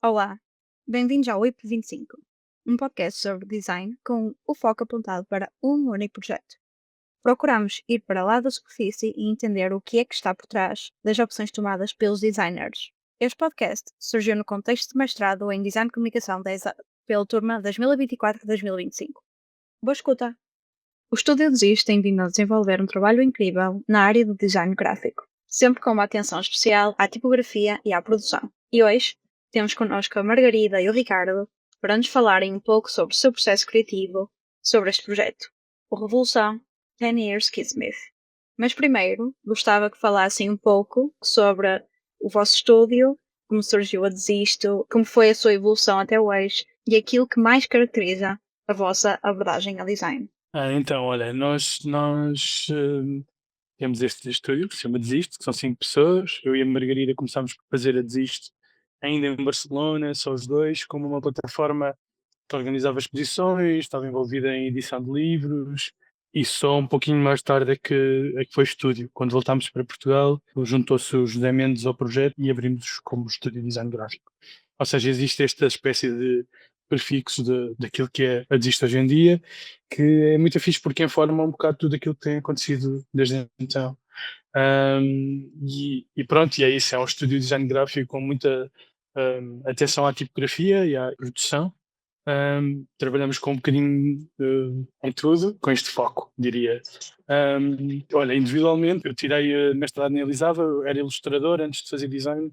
Olá, bem-vindos ao IP25, um podcast sobre design com o foco apontado para um único projeto. Procuramos ir para lá da superfície e entender o que é que está por trás das opções tomadas pelos designers. Este podcast surgiu no contexto de mestrado em Design de Comunicação da ESAD, pela turma 2024-2025. Boa escuta! O estúdio de Giz tem vindo a desenvolver um trabalho incrível na área do design gráfico, sempre com uma atenção especial à tipografia e à produção. E hoje temos connosco a Margarida e o Ricardo para nos falarem um pouco sobre o seu processo criativo sobre este projeto, o Revolução 10 Years Kidsmith. Mas primeiro, gostava que falassem um pouco sobre o vosso estúdio, como surgiu a Desisto, como foi a sua evolução até hoje e aquilo que mais caracteriza a vossa abordagem ao design. Então, olha, nós temos este estúdio que se chama Desisto, que são 5 pessoas. Eu e a Margarida começámos por fazer a Desisto ainda em Barcelona, só os dois, como uma plataforma que organizava exposições, estava envolvida em edição de livros, e só um pouquinho mais tarde é que foi estúdio. Quando voltámos para Portugal, juntou-se o José Mendes ao projeto e abrimos como estúdio de design gráfico. Ou seja, existe esta espécie de prefixo daquilo que é a Desisto hoje em dia, que é muito fixe porque informa um bocado tudo aquilo que tem acontecido desde então. E pronto, e é isso, é um estúdio de design gráfico com muita atenção à tipografia e à produção. Trabalhamos com um bocadinho em tudo, com este foco, diria. Olha, individualmente, eu tirei mestrado em Elisava, eu era ilustrador antes de fazer design,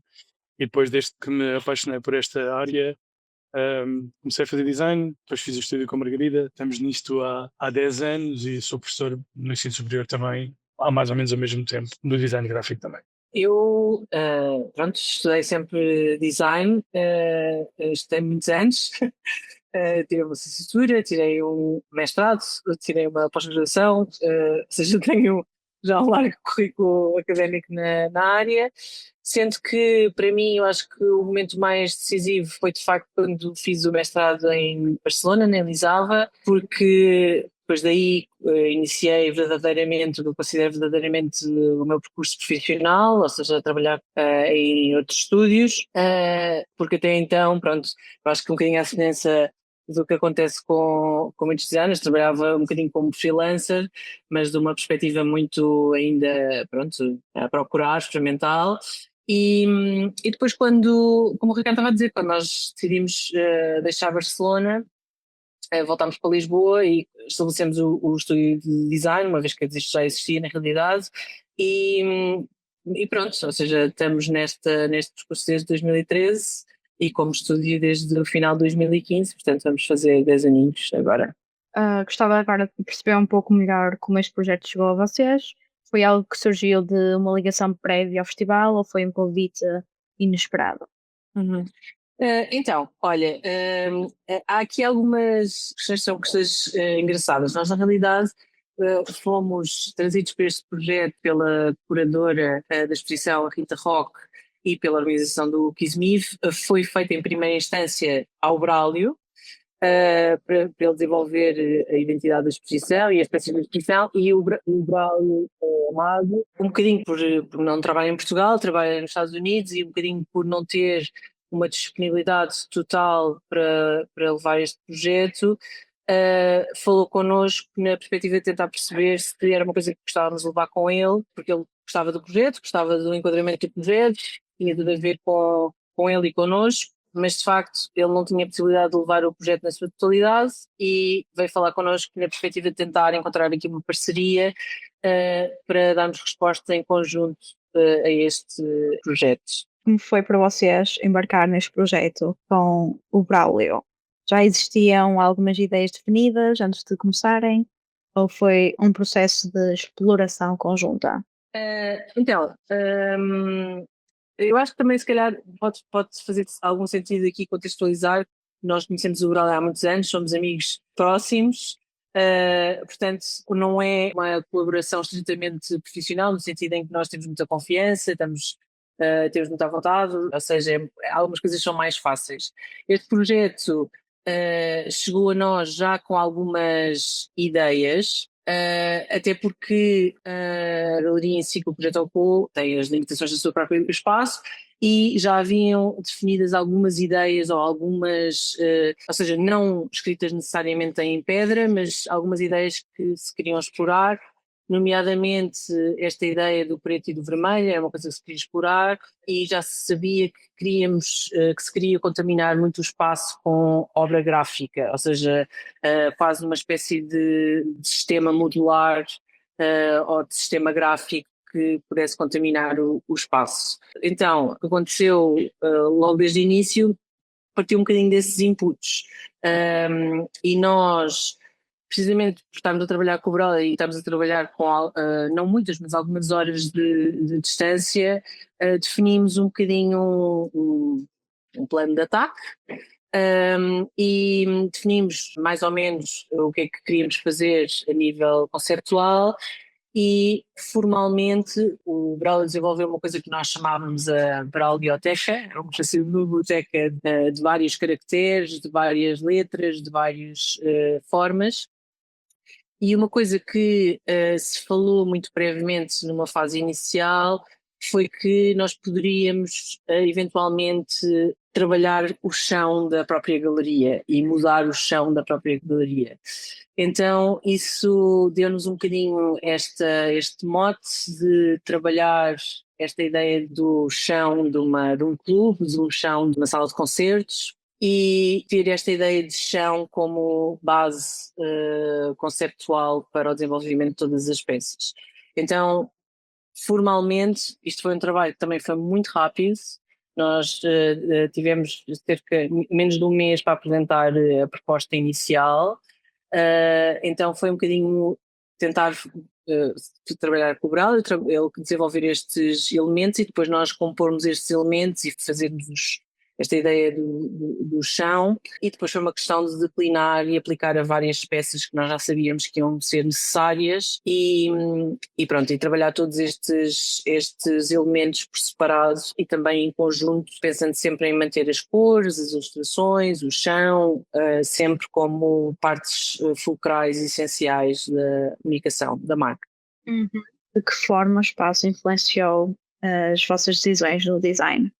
e depois, desde que me apaixonei por esta área, comecei a fazer design, depois fiz o estúdio com a Margarida, estamos nisto há 10 anos e sou professor no ensino superior também, há mais ou menos ao mesmo tempo, do design gráfico também. Eu, pronto, estudei sempre design, estudei muitos anos, tirei uma licenciatura, tirei um mestrado, tirei uma pós-graduação, ou seja, tenho já um largo currículo académico na área, sendo que para mim eu acho que o momento mais decisivo foi de facto quando fiz o mestrado em Barcelona, na Elisava, porque depois daí iniciei verdadeiramente o que eu considero verdadeiramente o meu percurso profissional, ou seja, trabalhar em outros estúdios, porque até então, pronto, eu acho que um bocadinho a semelhança do que acontece com muitos designers, trabalhava um bocadinho como freelancer, mas de uma perspectiva muito ainda, pronto, a procurar, experimental. E depois quando, como o Ricardo estava a dizer, quando nós decidimos deixar Barcelona, voltámos para Lisboa e estabelecemos o estúdio de design, uma vez que isto já existia na realidade, e pronto, ou seja, estamos neste percurso desde 2013 e como estúdio desde o final de 2015, portanto vamos fazer 10 aninhos agora. Gostava agora de perceber um pouco melhor como este projeto chegou a vocês. Foi algo que surgiu de uma ligação prévia ao festival ou foi um convite inesperado? Uhum. Então, olha, há aqui algumas questões que são questões engraçadas. Nós, na realidade, fomos trazidos para este projeto pela curadora da exposição, a Rita Roque, e pela organização do Kismiv. Foi feita em primeira instância ao Braulio, para ele desenvolver a identidade da exposição e as peças da exposição, e o Braulio Amado, um bocadinho por não trabalhar em Portugal, trabalha nos Estados Unidos, e um bocadinho por não ter uma disponibilidade total para levar este projeto, falou connosco na perspectiva de tentar perceber se era uma coisa que gostávamos de levar com ele, porque ele gostava do projeto, gostava do enquadramento do projeto, tinha tudo a ver com ele e connosco, mas de facto ele não tinha possibilidade de levar o projeto na sua totalidade e veio falar connosco na perspectiva de tentar encontrar aqui uma parceria para darmos resposta em conjunto a este projeto. Como foi para vocês embarcar neste projeto com o Braulio? Já existiam algumas ideias definidas antes de começarem? Ou foi um processo de exploração conjunta? Então, eu acho que também se calhar pode fazer algum sentido aqui contextualizar. Nós conhecemos o Braulio há muitos anos, somos amigos próximos, portanto não é uma colaboração estritamente profissional, no sentido em que nós temos muita confiança, temos muita vontade, ou seja, algumas coisas são mais fáceis. Este projeto chegou a nós já com algumas ideias, até porque a galeria em si, que o projeto ocupou, tem as limitações do seu próprio espaço e já haviam definidas algumas ideias ou algumas, ou seja, não escritas necessariamente em pedra, mas algumas ideias que se queriam explorar, nomeadamente esta ideia do preto e do vermelho, era uma coisa que se queria explorar, e já se sabia que queríamos, que se queria contaminar muito o espaço com obra gráfica, ou seja, quase uma espécie de sistema modular ou de sistema gráfico que pudesse contaminar o espaço. Então, o que aconteceu logo desde o início partiu um bocadinho desses inputs. E nós, precisamente por estarmos a trabalhar com o Braille e estamos a trabalhar com, não muitas, mas algumas horas de distância, definimos um bocadinho um plano de ataque. E definimos mais ou menos o que é que queríamos fazer a nível conceptual e formalmente o Braille desenvolveu uma coisa que nós chamávamos a Brailleoteca, é uma espécie de biblioteca de vários caracteres, de várias letras, de várias formas. E uma coisa que se falou muito brevemente numa fase inicial foi que nós poderíamos eventualmente trabalhar o chão da própria galeria e mudar o chão da própria galeria. Então isso deu-nos um bocadinho este mote de trabalhar esta ideia do chão de um clube, de um chão de uma sala de concertos, e ter esta ideia de chão como base conceptual para o desenvolvimento de todas as peças. Então, formalmente, isto foi um trabalho que também foi muito rápido. Nós tivemos cerca menos de um mês para apresentar a proposta inicial. Então foi um bocadinho tentar trabalhar com o Brau, ele desenvolver estes elementos e depois nós compormos estes elementos e fazermos esta ideia do chão, e depois foi uma questão de declinar e aplicar a várias peças que nós já sabíamos que iam ser necessárias e pronto, e trabalhar todos estes elementos por separado e também em conjunto, pensando sempre em manter as cores, as ilustrações, o chão, sempre como partes fulcrais e essenciais da comunicação da marca. Uhum. De que forma o espaço influenciou as vossas decisões no design?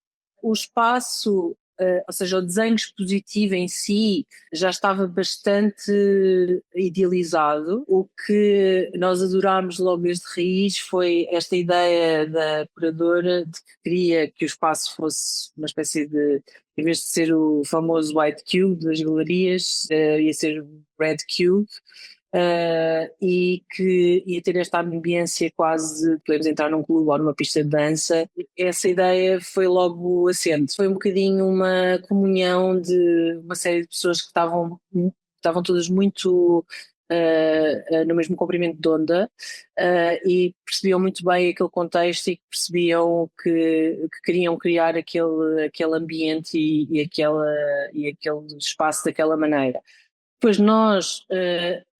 O espaço, ou seja, o desenho expositivo em si já estava bastante idealizado. O que nós adorámos logo desde raiz foi esta ideia da curadora de que queria que o espaço fosse uma espécie de, em vez de ser o famoso white cube das galerias, ia ser red cube. E que ia ter esta ambiência quase de podermos entrar num clube ou numa pista de dança. Essa ideia foi logo assente. Foi um bocadinho uma comunhão de uma série de pessoas que estavam todas muito no mesmo comprimento de onda e percebiam muito bem aquele contexto e que percebiam que queriam criar aquele ambiente e aquele espaço daquela maneira. Depois nós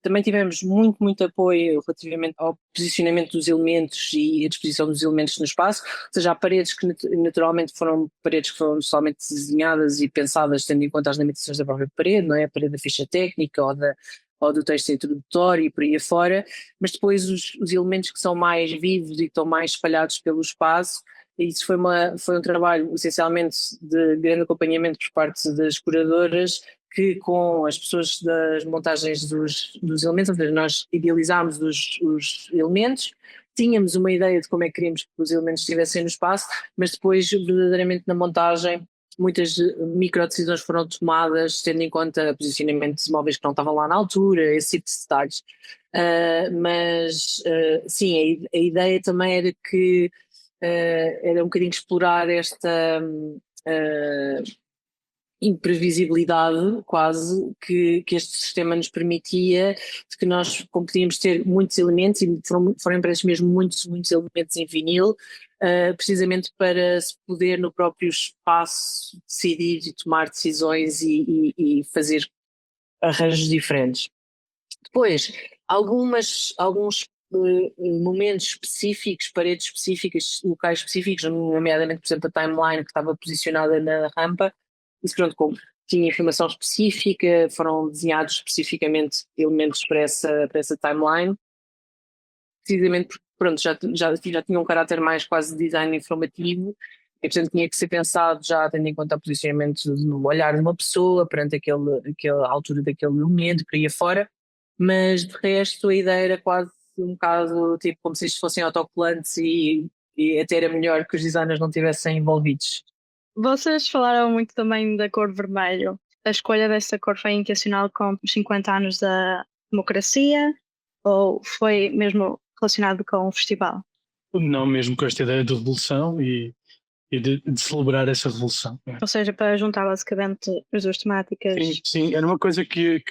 também tivemos muito apoio relativamente ao posicionamento dos elementos e a disposição dos elementos no espaço, ou seja, há paredes que naturalmente foram paredes que foram somente desenhadas e pensadas tendo em conta as limitações da própria parede, não é? A parede da ficha técnica ou do texto introdutório e por aí afora, mas depois os elementos que são mais vivos e que estão mais espalhados pelo espaço, isso foi um trabalho essencialmente de grande acompanhamento por parte das curadoras, que com as pessoas das montagens dos elementos, ou seja, nós idealizámos os elementos, tínhamos uma ideia de como é que queríamos que os elementos estivessem no espaço, mas depois, verdadeiramente na montagem, muitas micro decisões foram tomadas, tendo em conta o posicionamento de móveis que não estavam lá na altura, esse tipo de detalhes. Sim, a ideia também era que era um bocadinho explorar esta imprevisibilidade quase que este sistema nos permitia, de que nós, como podíamos ter muitos elementos, e foram impressos mesmo muitos elementos em vinil, precisamente para se poder no próprio espaço decidir e tomar decisões e fazer arranjos diferentes. Depois, alguns momentos específicos, paredes específicas, locais específicos, nomeadamente, por exemplo, a timeline que estava posicionada na rampa, isso pronto, como tinha informação específica, foram desenhados especificamente elementos para essa timeline, precisamente porque pronto, já tinha um caráter mais quase de design informativo e portanto tinha que ser pensado já tendo em conta o posicionamento no olhar de uma pessoa perante aquela altura daquele momento, por aí afora, mas de resto a ideia era quase um bocado tipo como se isto fossem autocolantes e até era melhor que os designers não estivessem envolvidos. Vocês falaram muito também da cor vermelho. A escolha dessa cor foi intencional com os 50 anos da democracia ou foi mesmo relacionado com o festival? Não, mesmo com esta ideia de revolução e de celebrar essa revolução. Ou seja, para juntar basicamente as duas temáticas. Sim, era uma coisa que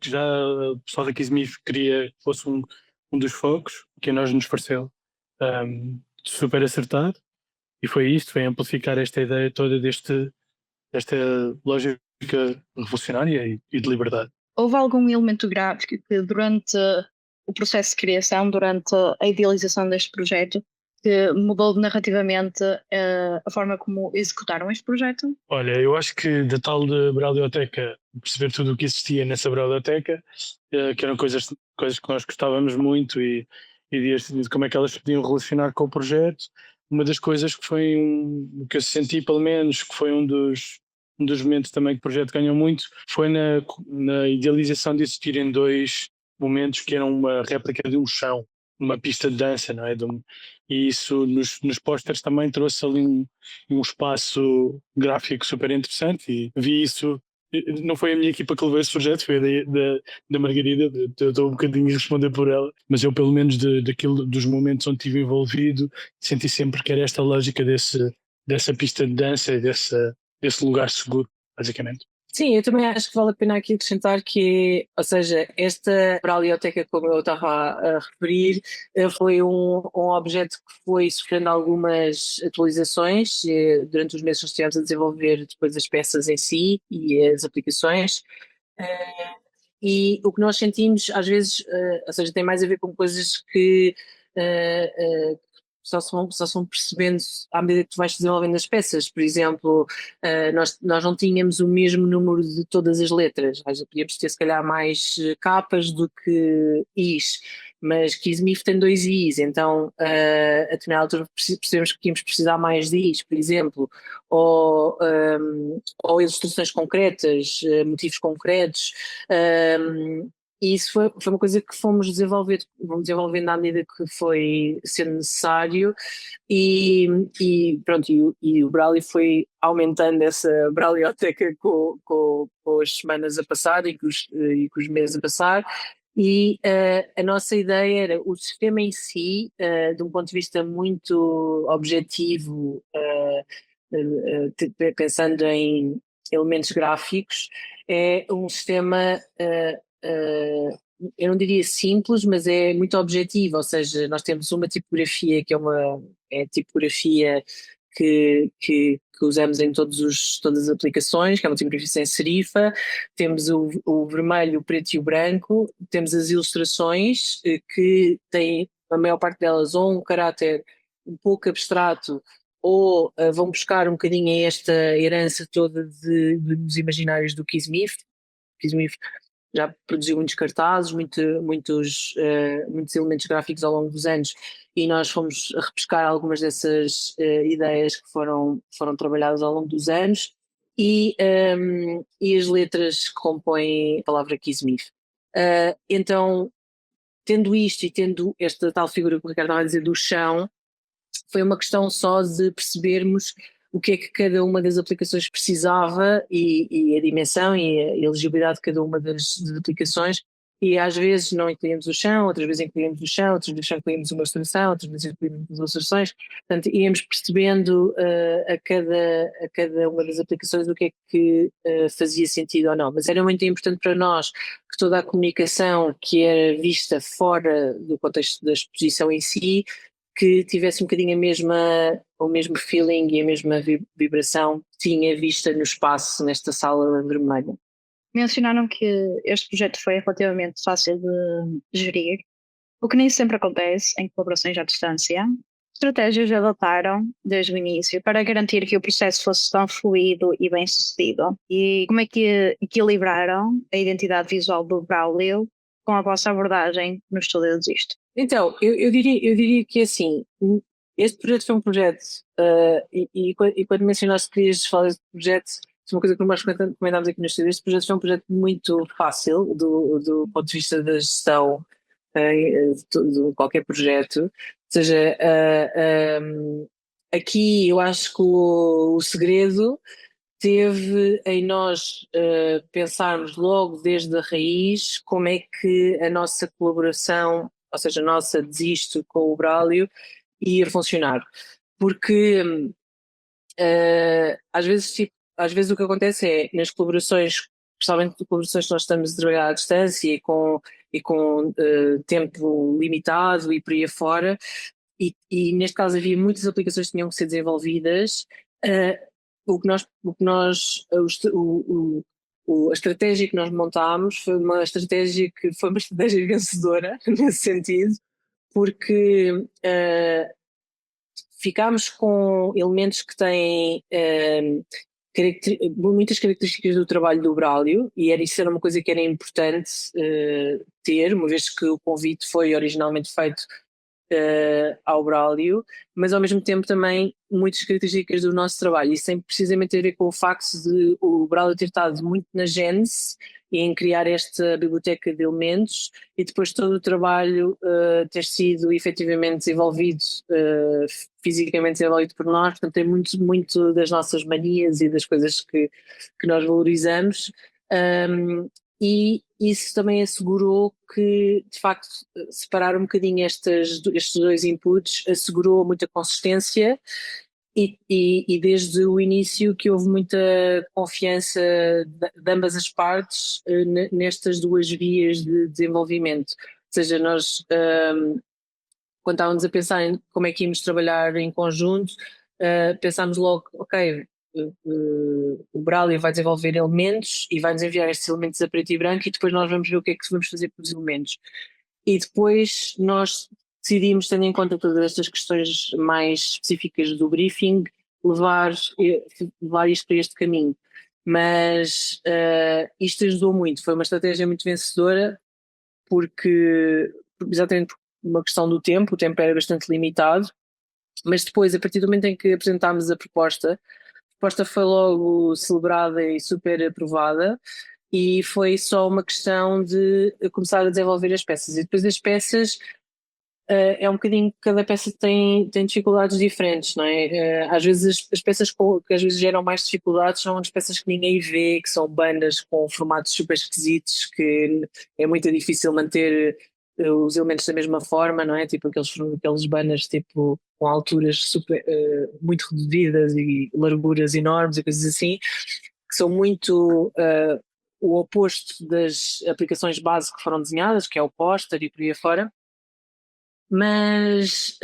já o pessoal da Kismif queria que fosse um dos focos, que a nós nos pareceu super acertado, e foi isto, foi amplificar esta ideia toda desta lógica revolucionária e de liberdade. Houve algum elemento gráfico que durante o processo de criação, durante a idealização deste projeto, que mudou narrativamente a forma como executaram este projeto? Olha, eu acho que da tal de biblioteca, perceber tudo o que existia nessa biblioteca, que eram coisas que nós gostávamos muito de como é que elas se podiam relacionar com o projeto. Uma das coisas que foi que eu senti, pelo menos, que foi um dos momentos também que o projeto ganhou muito, foi na idealização de existirem dois momentos que eram uma réplica de um chão, uma pista de dança, não é? E isso nos pósteres também trouxe ali um espaço gráfico super interessante e vi isso. Não foi a minha equipa que levou esse projeto, foi da Margarida. Eu estou um bocadinho a responder por ela, mas eu, pelo menos, dos momentos onde estive envolvido, senti sempre que era esta lógica dessa pista de dança e desse lugar seguro, basicamente. Sim, eu também acho que vale a pena aqui acrescentar que, ou seja, esta biblioteca, como eu estava a referir, foi um objeto que foi sofrendo algumas atualizações durante os meses que estivemos a desenvolver depois as peças em si e as aplicações. Eh, E o que nós sentimos, às vezes, ou seja, tem mais a ver com coisas que eh, eh, só se vão percebendo à medida que tu vais desenvolvendo as peças. Por exemplo, nós não tínhamos o mesmo número de todas as letras. Podíamos ter, se calhar, mais capas do que Is, mas Kismif tem dois Is, então a determinada altura percebemos que íamos precisar mais de Is, por exemplo, ou ilustrações concretas, motivos concretos. E isso foi uma coisa que fomos desenvolvendo à medida que foi sendo necessário e, pronto, e o Braille foi aumentando essa biblioteca com as semanas a passar e com os meses a passar. E a nossa ideia era o sistema em si, de um ponto de vista muito objetivo, pensando em elementos gráficos, é um sistema, eu não diria simples, mas é muito objetivo, ou seja, nós temos uma tipografia que é a tipografia que usamos em todas as aplicações, que é uma tipografia sem serifa, temos o vermelho, o preto e o branco, temos as ilustrações que têm, a maior parte delas, ou um caráter um pouco abstrato, ou vão buscar um bocadinho esta herança toda dos imaginários do Kismif. Kismif já produziu muitos cartazes, muitos elementos gráficos ao longo dos anos e nós fomos a repescar algumas dessas ideias que foram trabalhadas ao longo dos anos e as letras que compõem a palavra Kismif. Então, tendo isto e tendo esta tal figura que o Ricardo estava a dizer do chão, foi uma questão só de percebermos o que é que cada uma das aplicações precisava e a dimensão e a elegibilidade de cada uma das aplicações e às vezes não incluímos o chão, outras vezes incluímos o chão, outras vezes incluímos uma ilustração, outras vezes incluímos ilustrações, portanto íamos percebendo a cada uma das aplicações o que é que fazia sentido ou não, mas era muito importante para nós que toda a comunicação que era vista fora do contexto da exposição em si que tivesse um bocadinho o mesmo feeling e a mesma vibração que tinha vista no espaço, nesta sala vermelha. Mencionaram que este projeto foi relativamente fácil de gerir, o que nem sempre acontece em colaborações à distância. Estratégias adotaram desde o início para garantir que o processo fosse tão fluido e bem sucedido? E como é que equilibraram a identidade visual do Braulio com a vossa abordagem no estúdio de isto? Então, eu diria que assim, Este projeto foi um projeto, e quando mencionaste que querias falar deste projeto, é uma coisa que nós comentámos aqui no estúdio. Este projeto foi um projeto muito fácil do ponto de vista da gestão de qualquer projeto. Ou seja, aqui eu acho que o segredo teve em nós pensarmos logo desde a raiz como é que a nossa colaboração, ou seja, a nossa Desisto com o Braulio, ia funcionar. Porque às vezes o que acontece é nas colaborações, especialmente colaborações que nós estamos a trabalhar à distância e com tempo limitado e por aí afora, e neste caso havia muitas aplicações que tinham que ser desenvolvidas. A estratégia que nós montámos foi uma estratégia vencedora nesse sentido, porque ficámos com elementos que têm muitas características do trabalho do Braulio, e isso era uma coisa que era importante ter, uma vez que o convite foi originalmente feito ao Braulio, mas ao mesmo tempo também muitas características do nosso trabalho. Isso tem precisamente a ver com o facto de o Braulio ter estado muito na gênese e em criar esta biblioteca de elementos, e depois todo o trabalho ter sido efetivamente desenvolvido, fisicamente desenvolvido por nós. Portanto, tem muito das nossas manias e das coisas que nós valorizamos. E isso também assegurou que, de facto, separar um bocadinho estes dois inputs assegurou muita consistência, e desde o início que houve muita confiança de ambas as partes nestas duas vias de desenvolvimento. Ou seja, nós, quando estávamos a pensar em como é que íamos trabalhar em conjunto, pensámos logo, ok, o Braulio vai desenvolver elementos e vai-nos enviar estes elementos a preto e branco, e depois nós vamos ver o que é que vamos fazer com os elementos. E depois nós decidimos, tendo em conta todas estas questões mais específicas do briefing, levar isto para este caminho. Mas isto ajudou muito, foi uma estratégia muito vencedora, porque exatamente por uma questão do tempo, o tempo era bastante limitado, mas depois, a partir do momento em que apresentámos a proposta foi logo celebrada e super aprovada, e foi só uma questão de começar a desenvolver as peças. E depois as peças, é um bocadinho, cada peça tem dificuldades diferentes, não é? Às vezes as peças que às vezes geram mais dificuldades são as peças que ninguém vê, que são bandas com formatos super esquisitos, que é muito difícil manter os elementos da mesma forma, não é? Tipo aqueles banners tipo com alturas super, muito reduzidas e larguras enormes e coisas assim, que são muito o oposto das aplicações base que foram desenhadas, que é o póster e por aí afora. Mas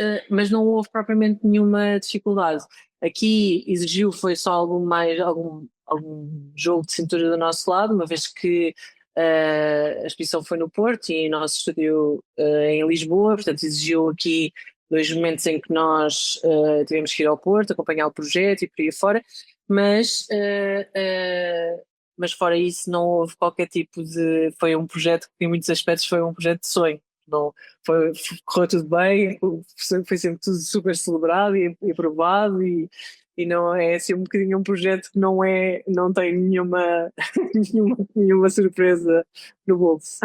não houve propriamente nenhuma dificuldade. Aqui exigiu foi só algum jogo de cintura do nosso lado, uma vez que a exposição foi no Porto e o nosso estúdio em Lisboa, portanto exigiu aqui 2 momentos em que nós tivemos que ir ao Porto, acompanhar o projeto e por aí fora, mas, mas fora isso não houve qualquer tipo de... Foi um projeto que em muitos aspectos foi um projeto de sonho. Não, correu tudo bem, foi sempre tudo super celebrado e aprovado, e não é assim um bocadinho um projeto que não tem nenhuma, nenhuma surpresa no bolso.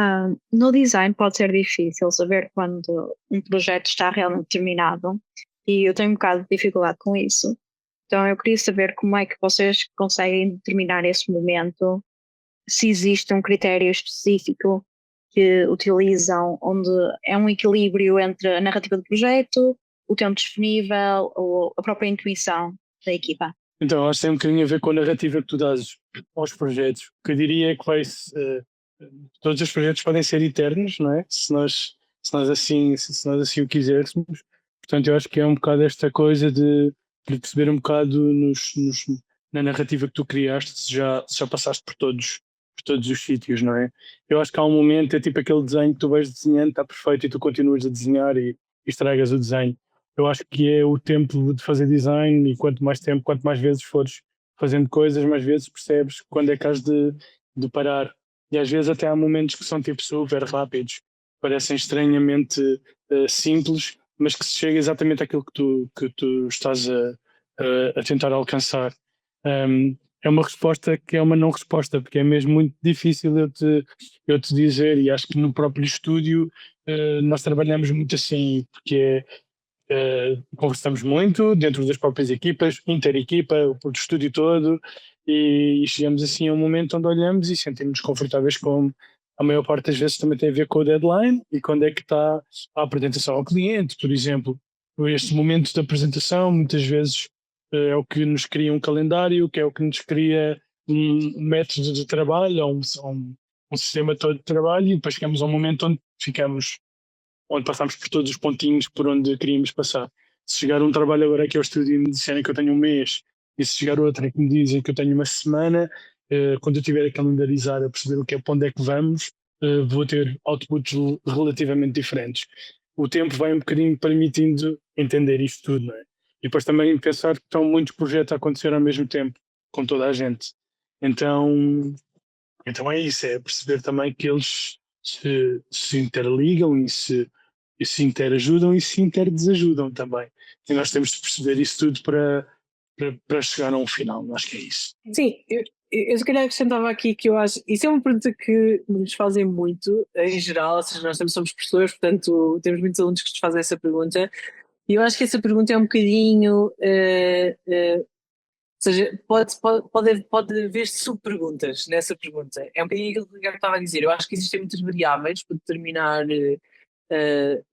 No design pode ser difícil saber quando um projeto está realmente terminado, e eu tenho um bocado de dificuldade com isso. Então eu queria saber como é que vocês conseguem determinar esse momento, se existe um critério específico que utilizam, onde é um equilíbrio entre a narrativa do projeto, o tempo disponível ou a própria intuição da equipa. Então, acho que tem um bocadinho a ver com a narrativa que tu dás aos projetos. O que eu diria é que todos os projetos podem ser eternos, não é? Se nós assim o quiséssemos. Portanto, eu acho que é um bocado esta coisa de perceber um bocado na narrativa que tu criaste, se já passaste por todos os sítios, não é? Eu acho que há um momento, é tipo aquele desenho que tu vais desenhando, está perfeito e tu continuas a desenhar e estragas o desenho. Eu acho que é o tempo de fazer design, e quanto mais vezes fores fazendo coisas, mais vezes percebes quando é que has de parar. E às vezes até há momentos que são tipo super rápidos, parecem estranhamente simples, mas que se chegue exatamente àquilo que tu estás a tentar alcançar. É uma resposta que é uma não resposta, porque é mesmo muito difícil eu te dizer, e acho que no próprio estúdio nós trabalhamos muito assim, porque conversamos muito dentro das próprias equipas, inter-equipa, o estúdio todo, e chegamos assim a um momento onde olhamos e sentimos confortáveis com a maior parte das vezes também tem a ver com o deadline e quando é que está a apresentação ao cliente, por exemplo. Este momento da apresentação muitas vezes é o que nos cria um calendário, que é o que nos cria um método de trabalho, ou um sistema todo de trabalho, e depois chegamos a um momento onde passamos por todos os pontinhos por onde queríamos passar. Se chegar um trabalho agora aqui ao estúdio e me disserem que eu tenho um mês, e se chegar outro que me dizem que eu tenho uma semana, quando eu estiver a calendarizar, a perceber o que é, para onde é que vamos, vou ter outputs relativamente diferentes. O tempo vai um bocadinho permitindo entender isto tudo, não é? E depois também pensar que estão muitos projetos a acontecer ao mesmo tempo, com toda a gente. Então é isso, é perceber também que eles se interligam e se interajudam e se interdesajudam também. E nós temos de perceber isso tudo para chegar a um final, acho que é isso. Sim, eu se calhar acrescentava aqui que eu acho, isso é uma pergunta que nos fazem muito, em geral, ou seja, nós também somos professores, portanto temos muitos alunos que nos fazem essa pergunta, e eu acho que essa pergunta é um bocadinho, ou seja, pode haver sub-perguntas nessa pergunta. É um bocadinho aquilo que o Ricardo estava a dizer, eu acho que existem muitas variáveis para determinar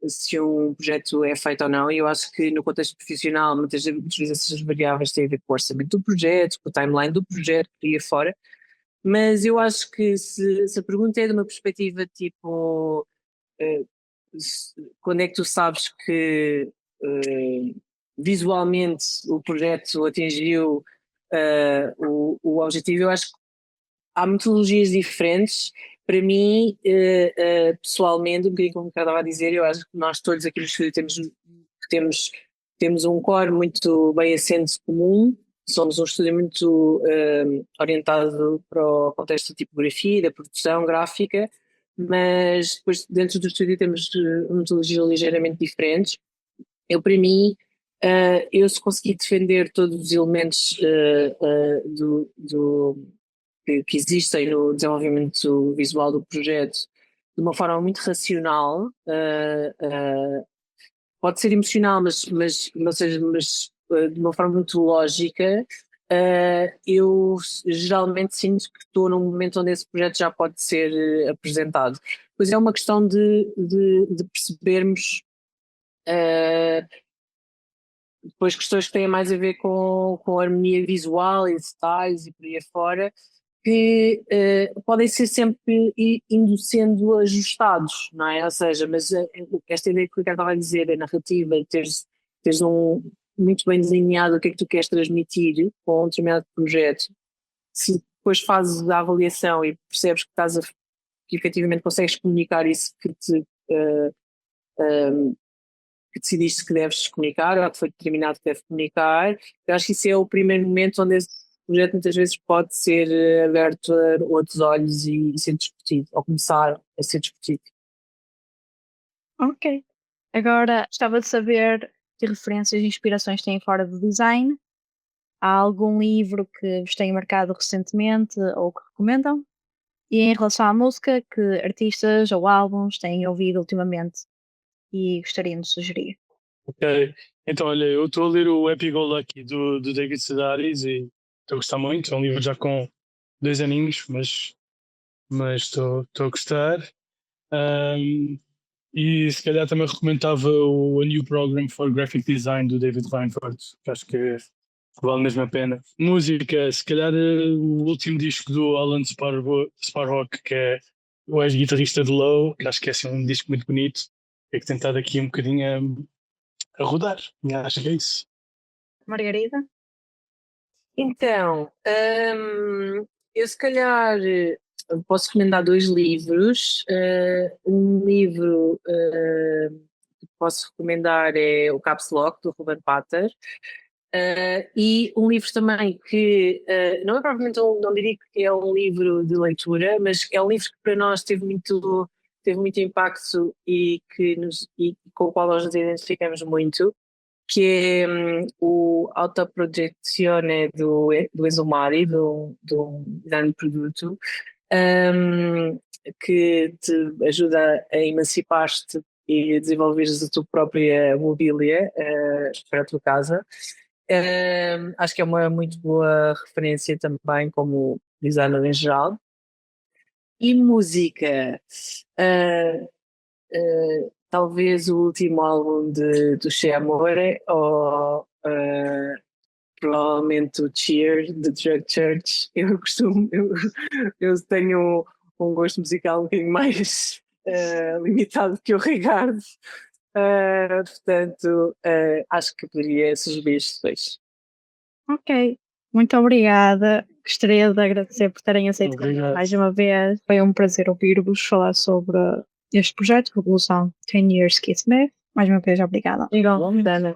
se um projeto é feito ou não, e eu acho que no contexto profissional muitas vezes essas variáveis têm a ver com o orçamento do projeto, com o timeline do projeto, por aí afora, mas eu acho que se a pergunta é de uma perspectiva tipo eh, quando é que tu sabes que visualmente o projeto atingiu o objetivo, eu acho que há metodologias diferentes. Para mim, pessoalmente, um bocadinho como o Ricardo estava a dizer, eu acho que nós todos aqui no estúdio temos um core muito bem assente comum, somos um estúdio muito orientado para o contexto da tipografia, da produção gráfica, mas depois dentro do estúdio temos metodologias ligeiramente diferentes. Eu, para mim, eu se conseguir defender todos os elementos que existem no desenvolvimento visual do projeto de uma forma muito racional, pode ser emocional, mas de uma forma muito lógica, eu geralmente sinto que estou num momento onde esse projeto já pode ser apresentado. Pois é uma questão de percebermos depois questões que têm mais a ver com harmonia visual e detalhes e por aí afora, que podem ser sempre indo sendo ajustados, não é? Ou seja, mas esta ideia que o Ricardo estava a dizer, a narrativa, teres muito bem delineado o que é que tu queres transmitir com um determinado projeto, se depois fazes a avaliação e percebes que efetivamente consegues comunicar isso que decidiste que deves comunicar ou que foi determinado que deve comunicar, eu acho que isso é o primeiro momento onde esse projeto muitas vezes pode ser aberto a outros olhos e ser discutido, ou começar a ser discutido. Ok. Agora, gostava de saber que referências e inspirações têm fora do design. Há algum livro que vos tenha marcado recentemente ou que recomendam? E em relação à música, que artistas ou álbuns têm ouvido ultimamente e gostariam de sugerir? Ok, então olha, eu estou a ler o Happy Go Lucky do David Sedaris e estou a gostar muito. É um livro já com 2 aninhos, mas estou a gostar. Um, e se calhar também recomendava o A New Program for Graphic Design do David Reinford, que acho que vale mesmo a pena. Música, se calhar o último disco do Alan Sparrock, que é o ex-guitarrista de Low, que acho que é assim, um disco muito bonito. É que tem estado aqui um bocadinho a rodar. Acho que é isso. Margarida? Então, eu se calhar posso recomendar dois livros. Um livro que posso recomendar é o Caps Lock, do Ruben Pater. E um livro também que não é propriamente não diria que é um livro de leitura, mas é um livro que para nós teve teve muito impacto e com o qual nós nos identificamos muito, que é o autoprojezione do Exumari, do design de produto, que te ajuda a emancipar-te e a desenvolveres a tua própria mobília para a tua casa. Acho que é uma muito boa referência também como designer em geral. E música, talvez o último álbum do Che Amore ou provavelmente o Cheer de Drug Church. Eu tenho um gosto musical um bocadinho mais limitado que o Ricardo. Portanto, acho que poderia sugerir estes dois. Ok, muito obrigada. Gostaria de agradecer por terem aceito Obrigado. mais uma vez. Foi um prazer ouvir-vos falar sobre este projeto, Revolução 10 Years Kismet. Mais uma vez, obrigada. Igual, Dana.